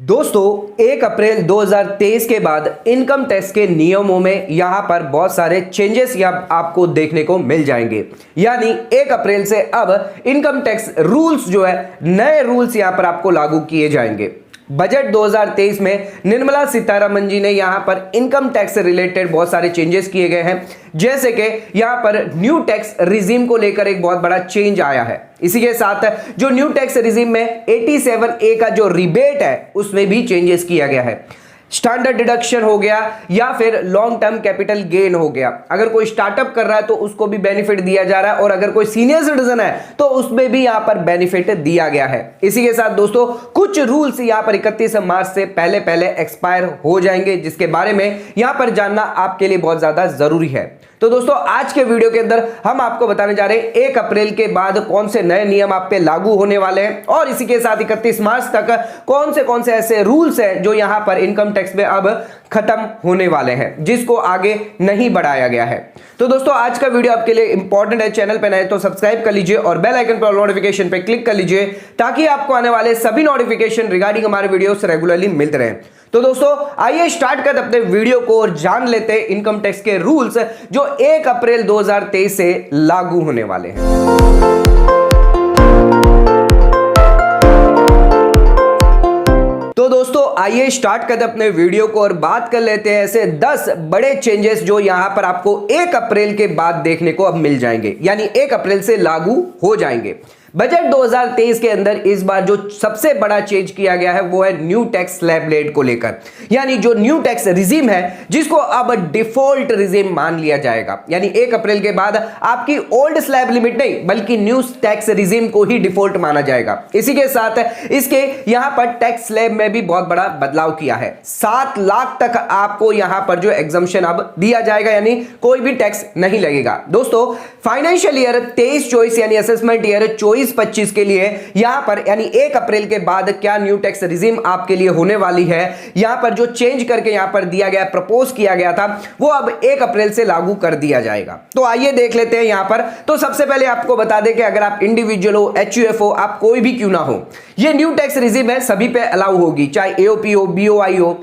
दोस्तों 1 अप्रैल 2023 के बाद इनकम टैक्स के नियमों में यहां पर बहुत सारे चेंजेस आपको देखने को मिल जाएंगे। यानी 1 अप्रैल से अब इनकम टैक्स रूल्स जो है नए रूल्स यहां पर आपको लागू किए जाएंगे। बजट 2023 में निर्मला सीतारमण जी ने यहां पर इनकम टैक्स से रिलेटेड बहुत सारे चेंजेस किए गए हैं, जैसे कि यहां पर न्यू टैक्स रिजीम को लेकर एक बहुत बड़ा चेंज आया है। इसी के साथ जो न्यू टैक्स रिजीम में 87A का जो रिबेट है उसमें भी चेंजेस किया गया है। स्टैंडर्ड डिडक्शन हो गया या फिर लॉन्ग टर्म कैपिटल गेन हो गया। अगर कोई स्टार्टअप कर रहा है तो उसको भी बेनिफिट दिया जा रहा है, और अगर कोई सीनियर सिटीजन है तो उसमें भी यहां पर बेनिफिट दिया गया है। इसी के साथ दोस्तों कुछ रूल्स यहां पर 31 मार्च से पहले एक्सपायर हो जाएंगे, जिसके बारे में यहां पर जानना आपके लिए बहुत ज्यादा जरूरी है। तो दोस्तों आज के वीडियो के अंदर हम आपको बताने जा रहे हैं 1 अप्रैल के बाद कौन से नए नियम आप पे लागू होने वाले हैं, और इसी के साथ 31 मार्च तक कौन से ऐसे रूल्स हैं जो यहां पर इनकम टैक्स में अब खत्म होने वाले हैं, जिसको आगे नहीं बढ़ाया गया है। तो दोस्तों आज का वीडियो आपके लिए इंपॉर्टेंट है। चैनल पर नए तो सब्सक्राइब कर लीजिए और बेल आइकन पर नोटिफिकेशन पे क्लिक कर लीजिए, ताकि आपको आने वाले सभी नोटिफिकेशन रिगार्डिंग हमारे वीडियोस रेगुलरली मिलते रहें। तो दोस्तों आइए स्टार्ट करते अपने वीडियो को और जान लेते हैं इनकम टैक्स के रूल्स जो 1 अप्रैल 2023 से लागू होने वाले हैं। तो दोस्तों आइए स्टार्ट करते अपने वीडियो को और बात कर लेते हैं ऐसे 10 बड़े चेंजेस जो यहां पर आपको 1 अप्रैल के बाद देखने को अब मिल जाएंगे, यानी 1 अप्रैल से लागू हो जाएंगे। बजट 2023 के अंदर इस बार जो सबसे बड़ा चेंज किया गया है वो है न्यू टैक्स स्लैब रेट को लेकर, यानी जो न्यू टैक्स रिजीम है जिसको अब डिफॉल्ट रिजीम मान लिया जाएगा। यानी 1 अप्रैल के बाद आपकी ओल्ड स्लैब लिमिट नहीं बल्कि न्यू टैक्स रिजीम को ही डिफॉल्ट माना जाएगा। इसी के साथ इसके यहां पर टैक्स स्लैब में भी बहुत बड़ा बदलाव किया है। 7 लाख तक आपको यहां पर जो एग्जम्पशन अब दिया जाएगा, यानी कोई भी टैक्स नहीं लगेगा। दोस्तों फाइनेंशियल ईयर 23-24 यानी असेसमेंट ईयर 24-25 के लिए यहां पर यानी 1 अप्रैल के बाद क्या न्यू टैक्स रिजीम आपके लिए होने वाली है, यहां पर जो चेंज करके यहां पर दिया गया प्रपोज किया गया था वो अब 1 अप्रैल से लागू कर दिया जाएगा। तो आइए देख लेते हैं यहां पर। तो सबसे पहले आपको बता दें कि अगर आप इंडिविजुअल हो, एचयूएफ हो, आप कोई भी क्यों ना हो, ये न्यू टैक्स रिजीम है सभी पे अलाउ होगी, चाहे एओपी हो, बीओआई हो।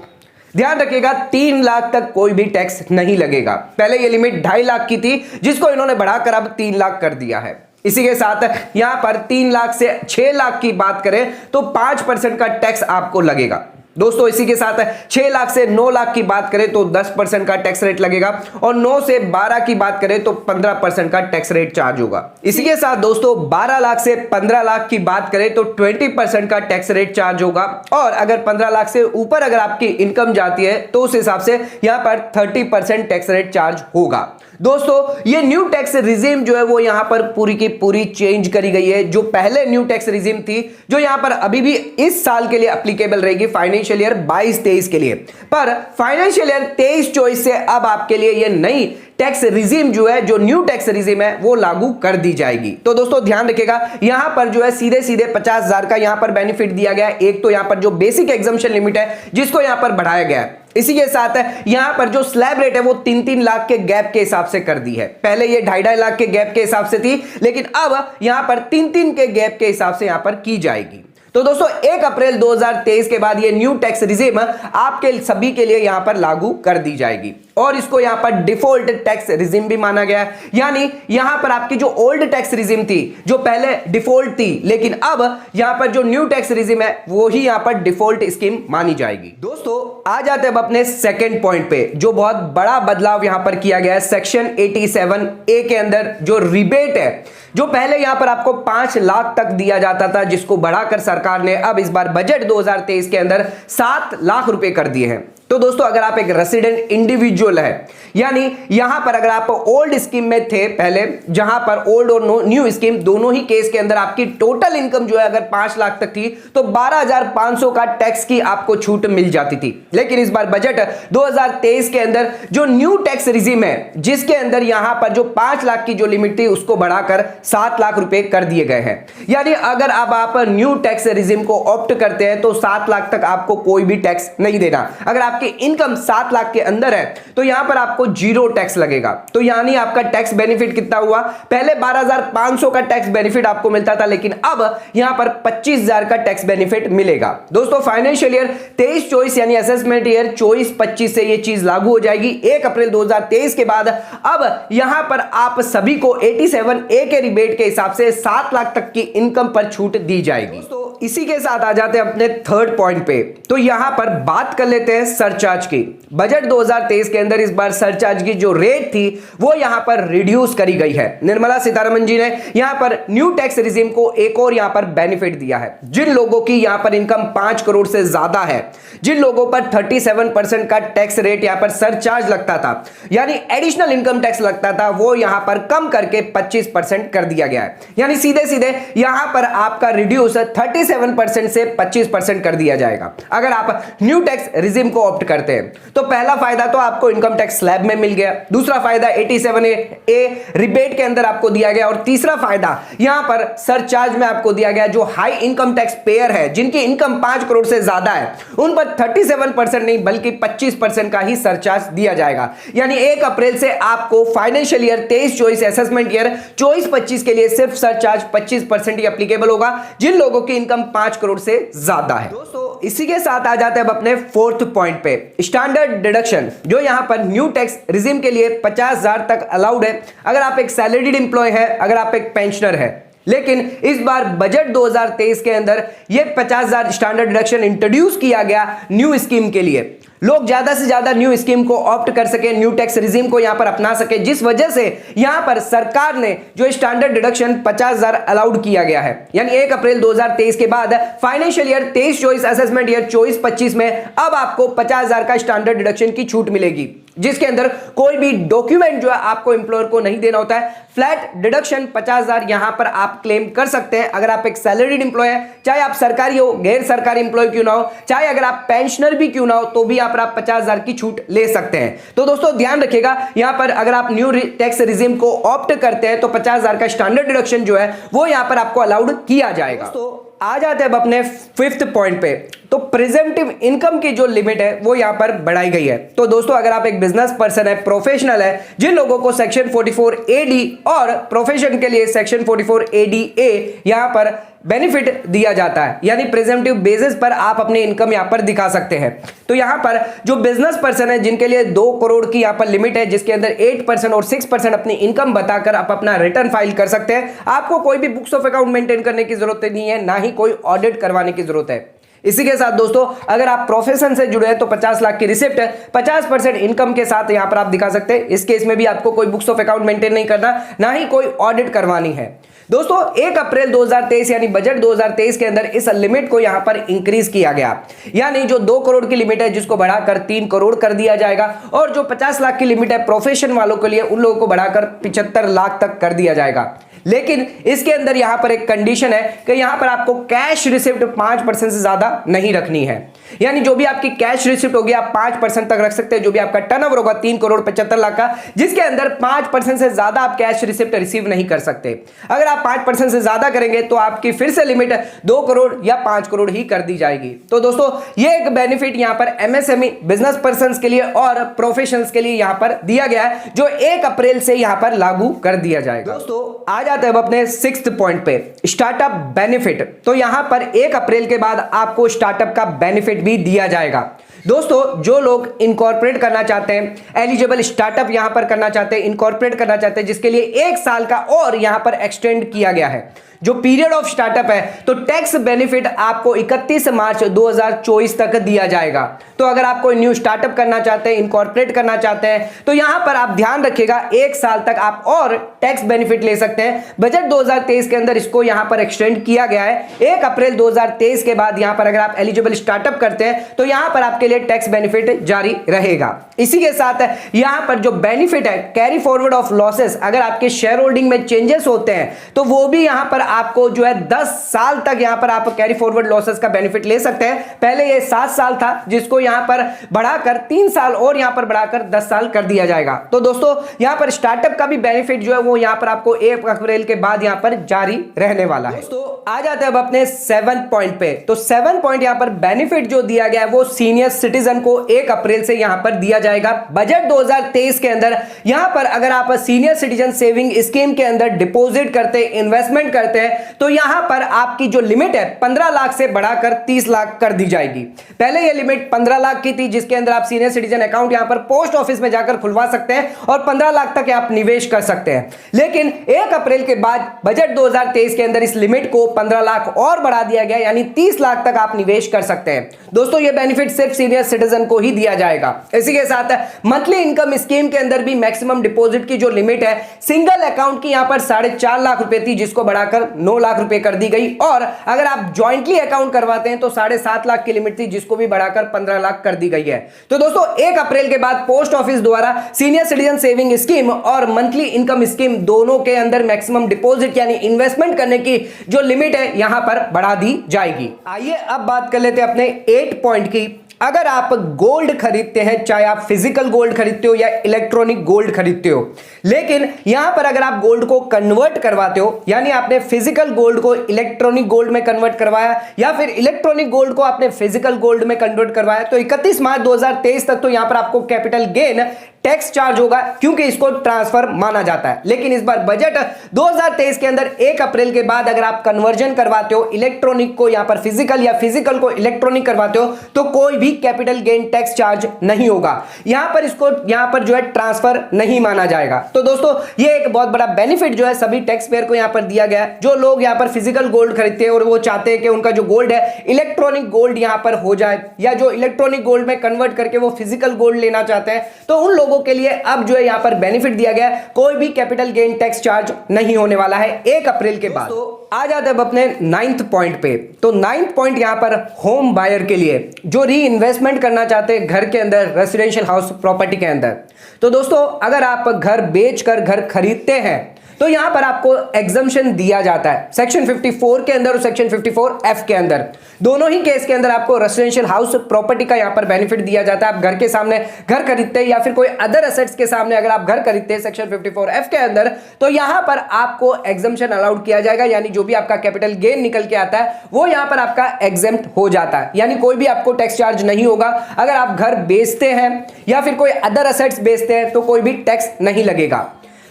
ध्यान रखिएगा 3 लाख तक कोई भी टैक्स नहीं लगेगा। पहले ये लिमिट 2.5 लाख की थी, जिसको इन्होंने बढ़ाकर अब 3 लाख कर दिया है। इसी के साथ यहां पर 3 लाख से 6 लाख की बात करें तो 5% का टैक्स आपको लगेगा। दोस्तों इसी के साथ 6 लाख से 9 लाख की बात करें तो 10% का टैक्स रेट लगेगा, और 9 से 12 की बात करें तो 15% का टैक्स रेट चार्ज होगा। इसी के साथ दोस्तों 12 लाख से 15 लाख की बात करें तो 20% का टैक्स रेट चार्ज होगा, और अगर 15 लाख से ऊपर अगर आपकी इनकम जाती है तो उस हिसाब से यहां पर 30% टैक्स रेट चार्ज होगा। दोस्तों ये न्यू टैक्स रिजीम जो है वो यहां पर पूरी की पूरी चेंज करी गई है। जो पहले न्यू टैक्स रिजीम थी जो यहां पर अभी भी इस साल के लिए एप्लीकेबल रहेगी, फाइनेंशियल ईयर 22-23 के लिए, पर फाइनेंशियल ईयर 23-24 से अब आपके लिए ये नई टैक्स रिजीम जो है, जो न्यू टैक्स रिजीम है वो लागू कर दी जाएगी। तो दोस्तों ध्यान रखिएगा यहां पर जो है सीधे 50,000 का यहां पर बेनिफिट दिया गया है। एक तो यहां पर जो बेसिक एग्जम्पशन लिमिट है जिसको यहां पर बढ़ाया गया है। इसी के साथ यहां पर जो स्लैब रेट है वो 3-3 लाख के गैप के हिसाब से कर दी है। पहले ये 2.5 लाख के गैप के हिसाब से थी, लेकिन अब यहां पर 3-3 के गैप के हिसाब से यहां पर की जाएगी। तो दोस्तों 1 अप्रैल 2023 के बाद ये न्यू टैक्स रिजीम आपके सभी के लिए यहां पर लागू कर दी जाएगी, और इसको यहां पर डिफॉल्ट टैक्स रिजीम भी माना गया है। यानी यहां पर आपकी जो ओल्ड टैक्स रिजीम थी जो पहले डिफॉल्ट थी, लेकिन अब यहां पर जो न्यू टैक्स रिजीम है वो ही यहां पर डिफॉल्ट स्कीम मानी जाएगी। दोस्तों आ जाते हैं अब अपने सेकंड पॉइंट पे, जो बहुत बड़ा बदलाव यहां पर किया गया है। सेक्शन 87A के अंदर जो रिबेट है, जो पहले यहां पर आपको 5 लाख तक दिया जाता था, जिसको बढ़ाकर सरकार ने अब इस बार बजट 2023 के अंदर 7 लाख रुपए कर दिए हैं। तो दोस्तों अगर आप एक रेसिडेंट इंडिविजुअल है, यानी यहां पर अगर आप ओल्ड स्कीम में थे पहले, जहां पर ओल्ड और न्यू स्कीम दोनों ही केस के अंदर आपकी टोटल इनकम जो है अगर 5 लाख तक थी तो 12,500 का टैक्स की आपको छूट मिल जाती थी। लेकिन इस बार बजट 2023 के अंदर जो न्यू टैक्स रिजीम है, जिसके अंदर यहां पर जो 5 लाख की जो लिमिट थी उसको बढ़ाकर 7 लाख रुपए कर दिए गए हैं। यानी अगर अब आप न्यू टैक्स रिजीम को ऑप्ट करते हैं तो 7 लाख तक आपको कोई भी टैक्स नहीं देना। अगर आपकी आपकी इनकम 7 लाख के अंदर है तो यहां पर आपको 0 टैक्स लगेगा। तो यानी आपका टैक्स बेनिफिट कितना हुआ, पहले 12,500 का टैक्स बेनिफिट आपको मिलता था, लेकिन अब यहां पर 25,000 का टैक्स बेनिफिट मिलेगा। दोस्तों फाइनेंशियल ईयर 23-24 यानी असेसमेंट ईयर 24-25 से यह चीज लागू हो जाएगी 1 अप्रैल 2023 के बाद। अब यहां पर आप सभी को 87A के रिबेट के हिसाब से 7 लाख तक की इनकम पर छूट दी जाएगी। तो इसी के साथ आ जाते हैं अपने थर्ड पॉइंट पे। तो यहां पर बात कर लेते हैं सरचार्ज की। बजट 2023 के अंदर इस बार सरचार्ज की जो रेट थी वो यहां पर रिड्यूस करी गई है। निर्मला सीतारमण जी ने यहां पर न्यू टैक्स रिजीम को एक और यहां पर बेनिफिट दिया है। जिन लोगों की यहां पर इनकम 5 करोड़ से ज्यादा है, जिन लोगों पर 37% का टैक्स रेट यहां पर सरचार्ज लगता था, यानी एडिशनल इनकम टैक्स लगता था, वो यहां पर कम करके 25% कर दिया गया है। यानी सीधे सीधे यहां पर आपका रिड्यूस 37% से 25% कर दिया जाएगा अगर आप न्यू टैक्स रिजीम को ऑप्ट करते हैं। तो पहला फायदा तो आपको इनकम टैक्स स्लैब में मिल गया, दूसरा फायदा 87A रिबेट के अंदर आपको दिया गया, और तीसरा फायदा यहां पर सरचार्ज में आपको दिया गया। जो हाई इनकम टैक्स पेयर है, जिनकी इनकम 5 करोड़ से ज्यादा है, उन पर 37% नहीं बल्कि 25% का ही सरचार्ज दिया जाएगा। यानी 1 अप्रैल से आपको फाइनेंशियल ईयर 23-24 असेसमेंट ईयर 24-25 के लिए सिर्फ सरचार्ज 25% ही एप्लीकेबल होगा जिन लोगों की इनकम 5 करोड़ से ज्यादा है। दोस्तों इसी के साथ आ जाते हैं अब अपने फोर्थ पॉइंट पे, स्टैंडर्ड डिडक्शन, जो यहां पर न्यू टैक्स रिजीम के लिए 50,000 तक अलाउड है अगर आप एक सैलरीड एम्प्लॉय है, अगर आप एक पेंशनर है। लेकिन इस बार बजट 2023 के अंदर यह 50,000 स्टैंडर्ड डिडक्शन इंट्रोड्यूस किया गया न्यू स्कीम के लिए। लोग ज्यादा से ज्यादा न्यू स्कीम को ऑप्ट कर सके, न्यू टैक्स रिजीम को यहां पर अपना सके, जिस वजह से यहां पर सरकार ने जो स्टैंडर्ड डिडक्शन 50,000 अलाउड किया गया है। यानी 1 अप्रैल 2023 के बाद फाइनेंशियल ईयर 23-24 असेसमेंट ईयर 24-25 में अब आपको 50,000 का स्टैंडर्ड डिडक्शन की छूट मिलेगी, जिसके अंदर कोई भी डॉक्यूमेंट जो है आपको एम्प्लॉयर को नहीं देना होता है। फ्लैट डिडक्शन 50,000 यहां पर आप क्लेम कर सकते हैं अगर आप एक सैलरीड एम्प्लॉय है, चाहे आप सरकारी हो, गैर सरकारी एम्प्लॉय क्यों ना हो, चाहे अगर आप पेंशनर भी क्यों ना हो, तो भी पर आप 50,000 की छूट ले सकते हैं। तो दोस्तों ध्यान रखिएगा, यहां पर अगर आप न्यू टैक्स रिजीम को ऑप्ट करते हैं तो 50,000 का स्टैंडर्ड डिडक्शन जो है वो यहां पर आपको अलाउड किया जाएगा। तो आ जाते हैं अब अपने फिफ्थ पॉइंट पे। तो प्रेजेंटिव इनकम की जो लिमिट है वो यहां पर बढ़ाई गई है। तो दोस्तों अगर आप एक बिजनेस पर्सन है, प्रोफेशनल है, जिन लोगों को सेक्शन 44AD और प्रोफेशन के लिए सेक्शन 44ADA यहां पर बेनिफिट दिया जाता है, यानी प्रेजेंटिव बेसिस पर आप अपनी इनकम यहां पर दिखा सकते हैं। तो यहां पर जो बिजनेस पर्सन है जिनके लिए 2 करोड़ की यहां पर लिमिट है, जिसके अंदर 8% और 6% अपनी इनकम बताकर आप अपना रिटर्न फाइल कर सकते हैं। आपको कोई भी बुक्स ऑफ अकाउंट मेंटेन करने की जरूरत नहीं है, ना ही कोई ऑडिट करवाने की जरूरत है। इसी के साथ दोस्तों अगर आप प्रोफेशन से जुड़े हैं तो 50 लाख की रिसिप्ट 50% इनकम के साथ यहां पर आप दिखा सकते हैं। इस केस में भी आपको कोई बुक्स ऑफ अकाउंट मेंटेन नहीं करना, ना ही कोई ऑडिट करवानी है। दोस्तों 1 अप्रैल 2023 यानी बजट 2023 के अंदर इस लिमिट को यहां पर इंक्रीज किया गया, यानी जो 2 करोड़ की लिमिट है जिसको बढ़ाकर 3 करोड़ कर दिया जाएगा, और जो 50 लाख की लिमिट है प्रोफेशन वालों के लिए उन लोगों को बढ़ाकर 75 लाख तक कर दिया जाएगा। लेकिन इसके अंदर यहां पर एक कंडीशन है कि यहां पर आपको कैश रिसिप्ट 5% से ज्यादा नहीं रखनी है। यानी जो भी आपकी कैश रिसिप्ट होगी आप 5% तक रख सकते हैं। जो भी आपका टर्नओवर होगा 3 करोड़ 75 लाख का, जिसके अंदर 5% से ज्यादा आप कैश रिसिप्ट रिसीव नहीं कर सकते। अगर आप 5% से ज्यादा करेंगे तो आपकी फिर से लिमिट 2 करोड़ या 5 करोड़ ही कर दी जाएगी। तो दोस्तों ये एक बेनिफिट यहां पर MSME बिजनेस पर्सन के लिए और प्रोफेशनल्स के लिए यहां पर दिया गया है, जो 1 अप्रैल से यहां पर लागू कर दिया जाएगा। दोस्तों आ जाते हैं अब अपने 6th पॉइंट पे, स्टार्टअप बेनिफिट। तो यहां पर 1 अप्रैल के बाद आपको स्टार्टअप का बेनिफिट भी दिया जाएगा। दोस्तों जो लोग इनकॉर्पोरेट करना चाहते हैं, एलिजिबल स्टार्टअप यहां पर करना चाहते हैं, इनकॉर्पोरेट करना चाहते हैं, जिसके लिए 1 साल का और यहां पर एक्सटेंड किया गया है जो पीरियड ऑफ स्टार्टअप है, तो टैक्स बेनिफिट आपको 31 मार्च 2024 तक दिया जाएगा। तो अगर आप कोई न्यू स्टार्टअप करना चाहते हैं, इनकॉर्पोरेट करना चाहते हैं, तो यहां पर आप ध्यान रखिएगा 1 साल तक आप और टैक्स बेनिफिट ले सकते हैं। बजट 2023 के अंदर इसको यहां पर एक्सटेंड किया गया है। 1 अप्रैल 2023 के बाद यहां पर अगर आप एलिजिबल स्टार्टअप करते हैं तो यहां पर आपके लिए टैक्स बेनिफिट जारी रहेगा। इसी के साथ यहां पर जो बेनिफिट है कैरी फॉरवर्ड ऑफ लॉसेस, अगर आपके शेयर होल्डिंग में चेंजेस होते हैं तो वो भी यहां पर आपको जो है 10 साल तक यहां पर आप कैरी फॉरवर्ड लॉसेस का बेनिफिट ले सकते हैं। पहले ये 7 साल था, जिसको यहां पर बढ़ाकर 3 साल और यहां पर बढ़ाकर 10 साल कर दिया जाएगा। तो दोस्तों यहां पर स्टार्टअप का भी बेनिफिट जो है वो यहां पर आपको 1 अप्रैल के बाद यहां पर जारी रहने वाला है। दोस्तों आ जाते हैं अब अपने 7 पॉइंट पे। तो 7 पॉइंट यहां पर बेनिफिट जो दिया गया है वो सीनियर सिटीजन को 1 अप्रैल से यहां पर दिया जाएगा। बजट 2023 के अंदर यहां पर अगर आप सीनियर सिटीजन सेविंग स्कीम के अंदर डिपॉजिट करते हैं, इन्वेस्टमेंट करते हैं, तो यहां पर आपकी जो लिमिट है 15 लाख से बढ़ाकर 30 लाख कर दी जाएगी। पहले यह लिमिट 15 लाख की थी, जिसके अंदर आप सीनियर सिटीजन अकाउंट यहां पर पोस्ट ऑफिस में जाकर खुलवा सकते हैं और 15 लाख तक आप निवेश कर सकते हैं। लेकिन 1 अप्रैल के बाद बजट 2023 के अंदर इस लिमिट को 15 लाख और बढ़ा दिया गया, यानी 30 लाख तक आप निवेश कर सकते हैं। दोस्तों यह बेनिफिट सिर्फ सीनियर सिटीजन को ही दिया जाएगा। इसी के साथ मंथली इनकम स्कीम के अंदर भी मैक्सिमम डिपॉजिट की जो लिमिट है सिंगल अकाउंट की यहां पर 4.5 लाख रुपए थी, जिसको बढ़ाकर 9 लाख रुपए कर दी गई। और अगर आप ज्वाइंटली अकाउंट करवाते हैं तो 7.5 लाख की लिमिट थी, जिसको भी बढ़ाकर 15 लाख कर दी गई है। तो दोस्तों 1 अप्रैल के बाद पोस्ट ऑफिस द्वारा सीनियर सिटीजन सेविंग स्कीम और मंथली इनकम स्कीम दोनों के अंदर मैक्सिमम डिपॉजिट यानी इन्वेस्टमेंट करने की जो लिमिट है यहां पर बढ़ा दी जाएगी। आइए अब बात कर लेते हैं अपने 8 पॉइंट की। अगर आप गोल्ड खरीदते हैं, चाहे आप फिजिकल गोल्ड खरीदते हो या इलेक्ट्रॉनिक गोल्ड खरीदते हो, लेकिन यहां पर अगर आप गोल्ड को कन्वर्ट करवाते हो, यानी आपने फिजिकल गोल्ड को इलेक्ट्रॉनिक गोल्ड में कन्वर्ट करवाया या फिर इलेक्ट्रॉनिक गोल्ड को आपने फिजिकल गोल्ड में कन्वर्ट करवाया, तो 31 मार्च 2023 तक तो यहां पर आपको कैपिटल गेन टैक्स चार्ज होगा, क्योंकि इसको ट्रांसफर माना जाता है। लेकिन इस बार बजट 2023 के अंदर 1 अप्रैल के बाद अगर आप कन्वर्जन करवाते हो इलेक्ट्रॉनिक को यहां पर फिजिकल या फिजिकल को इलेक्ट्रॉनिक करवाते हो, तो कोई भी कैपिटल गेन टैक्स चार्ज नहीं होगा। यहां पर इसको यहां पर जो है ट्रांसफर नहीं माना जाएगा। तो दोस्तों ये एक बहुत बड़ा बेनिफिट जो है सभी टैक्स पेयर को यहां पर दिया गया है। जो लोग यहां पर फिजिकल गोल्ड खरीदते हैं और वो चाहते हैं कि उनका जो गोल्ड है इलेक्ट्रॉनिक गोल्ड यहां पर हो जाए, या जो इलेक्ट्रॉनिक गोल्ड में कन्वर्ट करके वो फिजिकल गोल्ड लेना चाहते हैं, तो उन लोगों के लिए अब जो है यहां पर बेनिफिट दिया गया है, कोई भी कैपिटल गेन टैक्स चार्ज नहीं होने वाला है 1 अप्रैल के बाद। तो आ जाते हैं अपने 9th पॉइंट पे। तो 9th पॉइंट यहां पर होम बायर के लिए जो री इन्वेस्टमेंट करना चाहते हैं घर के अंदर, रेसिडेंशियल हाउस प्रॉपर्टी के अंदर। तो दोस्तों अगर आप घर बेचकर घर खरीदते हैं तो यहां पर आपको एग्जम्पशन दिया जाता है सेक्शन 54 के अंदर और सेक्शन 54F के अंदर। दोनों ही केस के अंदर आपको रेसिडेंशियल हाउस प्रॉपर्टी का यहां पर बेनिफिट दिया जाता है। आप घर के सामने घर खरीदते हैं या फिर कोई अदर एसेट्स के सामने अगर आप घर खरीदते हैं सेक्शन 54F के अंदर, तो यहां पर आपको एग्जम्पशन अलाउड किया जाएगा, यानी जो भी आपका कैपिटल गेन निकल के आता है वो यहां पर आपका एग्जेम्प्ट हो जाता है, यानी कोई भी आपको टैक्स चार्ज नहीं होगा। अगर आप घर बेचते हैं या फिर कोई अदर एसेट्स बेचते हैं तो कोई भी टैक्स नहीं लगेगा।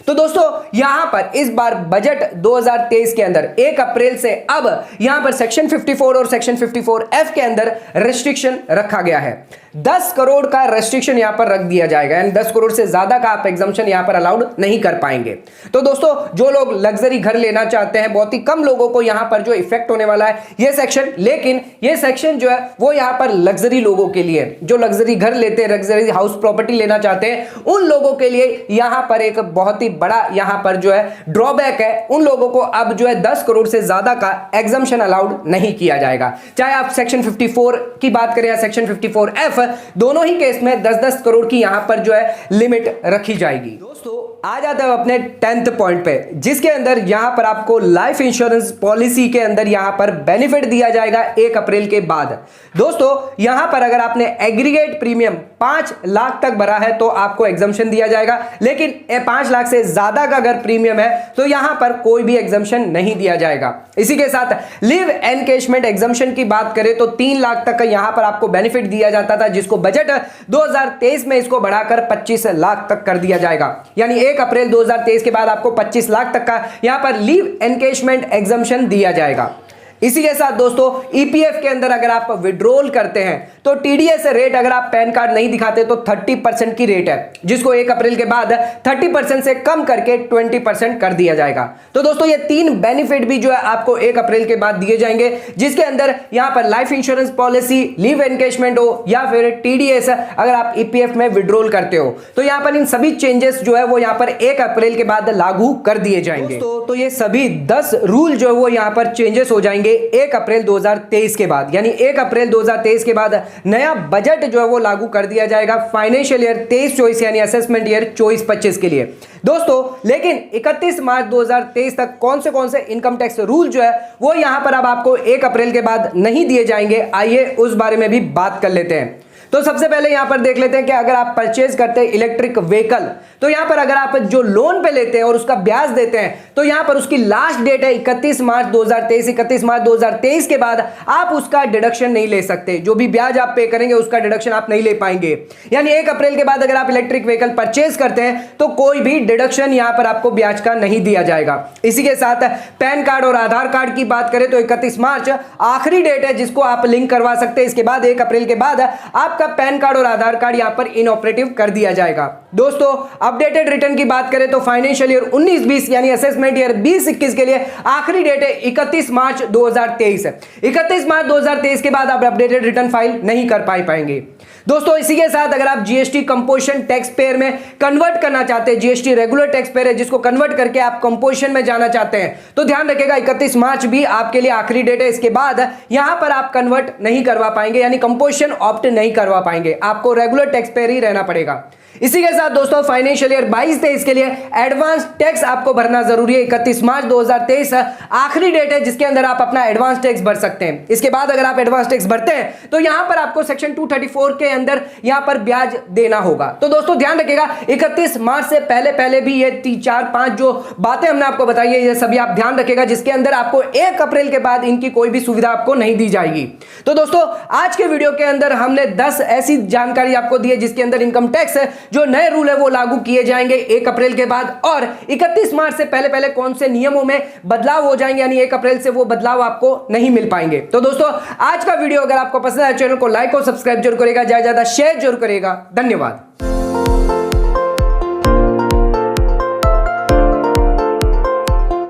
तो दोस्तों यहां पर इस बार बजट 2023 के अंदर 1 अप्रैल से अब यहां पर सेक्शन 54 और सेक्शन 54F के अंदर रेस्ट्रिक्शन रखा गया है। 10 करोड़ का रेस्ट्रिक्शन यहां पर रख दिया जाएगा, यानी 10 करोड़ से ज्यादा का आप एग्जम्पशन यहां पर अलाउड नहीं कर पाएंगे। तो दोस्तों जो लोग लग्जरी घर लेना चाहते हैं, बहुत ही कम लोगों को यहां पर जो इफेक्ट होने वाला है ये सेक्शन, लेकिन ये सेक्शन जो है वो यहां पर लग्जरी लोगों के लिए, जो लग्जरी घर लेते हैं, लग्जरी हाउस प्रॉपर्टी लेना चाहते हैं, उन लोगों के लिए यहां पर एक बहुत ही बड़ा यहां पर जो है ड्रॉबैक है। उन लोगों को अब जो है 10 करोड़ से ज्यादा का एग्जम्पशन अलाउड नहीं किया जाएगा, चाहे आप सेक्शन 54 की बात करें या सेक्शन 54F, दोनों ही केस में 10-10 करोड़ की यहां पर जो है लिमिट रखी जाएगी। दोस्तों आ जाते हैं अपने 10th पॉइंट पे, जिसके अंदर यहां पर आपको लाइफ इंश्योरेंस पॉलिसी के अंदर यहां पर बेनिफिट दिया जाएगा 1 अप्रैल के बाद। दोस्तों यहां पर अगर आपने एग्रीगेट प्रीमियम 5 लाख तक भरा है तो आपको एग्जम्पशन दिया जाएगा, लेकिन 5 लाख से ज्यादा का अगर प्रीमियम है तो यहां पर कोई भी एग्जम्पशन नहीं दिया जाएगा। इसी के साथ लिव एनकैशमेंट एग्जम्पशन की बात करें तो 3 लाख तक का यहां पर आपको बेनिफिट दिया जाता था, जिसको बजट 2023 में इसको बढ़ाकर 25 लाख तक कर दिया जाएगा, यानी 1 अप्रैल 2023 के बाद आपको 25 लाख तक का यहां पर लीव एनकैशमेंट एग्जम्पशन दिया जाएगा। इसी के साथ दोस्तों ईपीएफ के अंदर अगर आप विड्रॉल करते हैं तो टीडीएस रेट अगर आप पैन कार्ड नहीं दिखाते तो 30% की रेट है, जिसको 1 अप्रैल के बाद 30% से कम करके 20% कर दिया जाएगा। तो दोस्तों ये 3 बेनिफिट भी जो है आपको 1 अप्रैल के बाद दिए जाएंगे, जिसके अंदर यहां पर life insurance policy, leave encashment हो या फिर टीडीएस अगर आप ईपीएफ में विड्रॉल करते हो, तो यहां पर इन सभी चेंजेस जो है वो यहां पर 1 अप्रैल के बाद लागू कर दिए जाएंगे। तो ये सभी 10 रूल जो है वो यहां पर चेंजेस हो जाएंगे जाएंगे 1 अप्रैल 2023 के बाद, यानी 1 अप्रैल 2023 के बाद नया बजट जो है वो लागू कर दिया जाएगा फाइनेंशियल ईयर 23-24 यानी असेसमेंट ईयर 24-25 के लिए दोस्तों। लेकिन 31 मार्च 2023 तक कौन से इनकम टैक्स रूल जो है वो यहां पर अब आपको 1 अप्रैल के बाद नहीं दिए जाएंगे। आइए उस बारे में भी बात कर लेते हैं। तो सबसे पहले यहां पर देख लेते हैं कि अगर आप परचेज करते हैं इलेक्ट्रिक व्हीकल, तो यहां पर अगर आप जो लोन पे लेते हैं और उसका ब्याज देते हैं तो यहां पर उसकी लास्ट डेट है 31 मार्च 2023। 31 मार्च 2023 के बाद आप उसका डिडक्शन नहीं ले सकते, जो भी ब्याज आप पे करेंगे उसका डिडक्शन आप नहीं ले पाएंगे। यानी 1 अप्रैल के बाद अगर आप इलेक्ट्रिक व्हीकल परचेज करते हैं तो कोई भी डिडक्शन यहां पर आपको ब्याज का नहीं दिया जाएगा। इसी के साथ पैन कार्ड और आधार कार्ड की बात करें तो 31 मार्च आखिरी डेट है जिसको आप लिंक करवा सकते हैं। इसके बाद 1 अप्रैल के बाद आपका पैन कार्ड और आधार कार्ड यहां पर इनऑपरेटिव कर दिया जाएगा। दोस्तों अपडेटेड रिटर्न की बात करें तो फाइनेंशियल ईयर 19-20 यानी असेसमेंट ईयर 20-21 के लिए आखिरी डेट है 31 मार्च 2023। 31 मार्च 2023 के बाद आप अपडेटेड रिटर्न फाइल नहीं कर पाएंगे। दोस्तों इसी के साथ अगर आप जीएसटी कंपोजिशन टैक्स पेयर में कन्वर्ट करना चाहते हैं, जीएसटी रेगुलर टैक्स पेयर है जिसको कन्वर्ट करके आप कंपोजिशन में जाना चाहते हैं, तो ध्यान रखिएगा 31 मार्च भी आपके लिए आखिरी डेट है। इसके बाद यहां पर आप कन्वर्ट नहीं करवा पाएंगे, यानी कंपोजिशन ऑप्ट नहीं करवा पाएंगे, आपको रेगुलर टैक्स पेयर ही रहना पड़ेगा। इसी के साथ दोस्तों फाइनेंशियल ईयर 22-23 के लिए एडवांस टैक्स आपको भरना जरूरी है। 31 मार्च 2023 आखिरी डेट है जिसके अंदर आप अपना एडवांस टैक्स भर सकते हैं। इसके बाद अगर आप एडवांस टैक्स भरते हैं तो यहां पर आपको सेक्शन 234 के अंदर यहां पर ब्याज देना होगा। तो दोस्तों ध्यान रखिएगा 31 मार्च से पहले भी ये 4-5 जो बातें हमने आपको बताई है ये सभी आप ध्यान रखिएगा, जिसके अंदर आपको 1 अप्रैल के बाद इनकी कोई भी सुविधा आपको नहीं दी जाएगी। तो दोस्तों आज के वीडियो के अंदर हमने 10 ऐसी जानकारी आपको दी है जिसके अंदर इनकम टैक्स जो नए रूल है वो लागू किए जाएंगे 1 अप्रैल के बाद, और 31 मार्च से पहले कौन से नियमों में बदलाव हो जाएंगे, यानी 1 अप्रैल से वो बदलाव आपको नहीं मिल पाएंगे। तो दोस्तों आज का वीडियो अगर आपको पसंद आया चैनल को लाइक और सब्सक्राइब जरूर करेगा, ज्यादा शेयर जरूर करेगा। धन्यवाद।